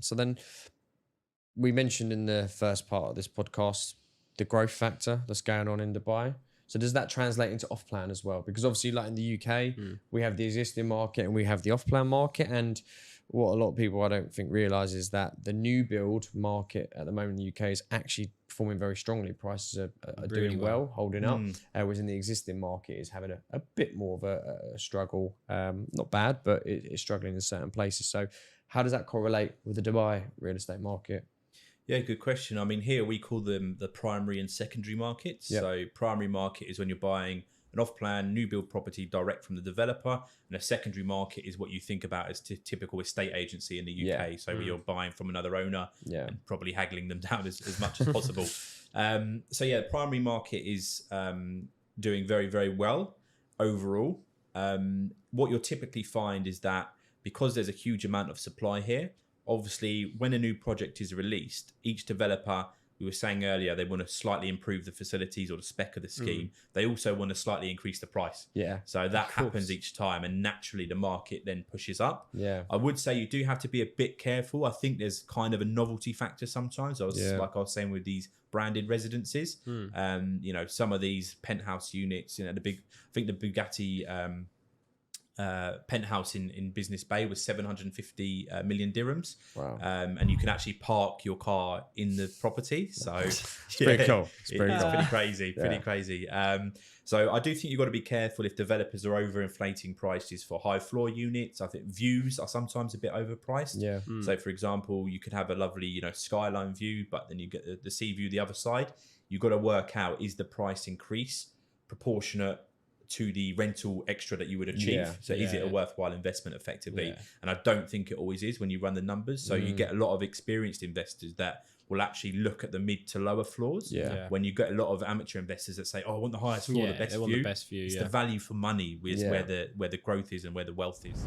So then we mentioned in the first part of this podcast the growth factor that's going on in Dubai. So does that translate into off-plan as well? Because obviously, like in the UK, we have the existing market and we have the off-plan market. And what a lot of people I don't think realise is that the new build market at the moment in the UK is actually performing very strongly. Prices are Really doing well. well, holding up. Whereas in the existing market is having a bit more of a struggle. Not bad, but it's struggling in certain places. So how does that correlate with the Dubai real estate market? Yeah, good question. I mean, here we call them the primary and secondary markets. Yep. So primary market is when you're buying an off-plan new build property direct from the developer, and a secondary market is what you think about as typical estate agency in the UK. Yeah. So where you're buying from another owner Yeah. and probably haggling them down as much as possible. So yeah, the primary market is doing very, very well overall. What you'll typically find is that because there's a huge amount of supply here, obviously, when a new project is released, each developer, we were saying earlier, they want to slightly improve the facilities or the spec of the scheme. They also want to slightly increase the price. Yeah. So that happens each time, and naturally the market then pushes up. Yeah. I would say you do have to be a bit careful. I think there's kind of a novelty factor sometimes. Like I was saying with these branded residences, some of these penthouse units, I think the Bugatti penthouse in Business Bay was 750 million dirhams. Wow. And you can actually park your car in the property. So it's pretty cool. It's pretty crazy. So I do think you've got to be careful if developers are overinflating prices for high floor units. I think views are sometimes a bit overpriced. Yeah. So for example, you could have a lovely, skyline view, but then you get the sea view the other side. You've got to work out, is the price increase proportionate to the rental extra that you would achieve? Is it a worthwhile investment effectively? And I don't think it always is when you run the numbers. So you get a lot of experienced investors that will actually look at the mid to lower floors. When you get a lot of amateur investors that say, I want the highest floor, the best view. It's the value for money where the growth is and where the wealth is.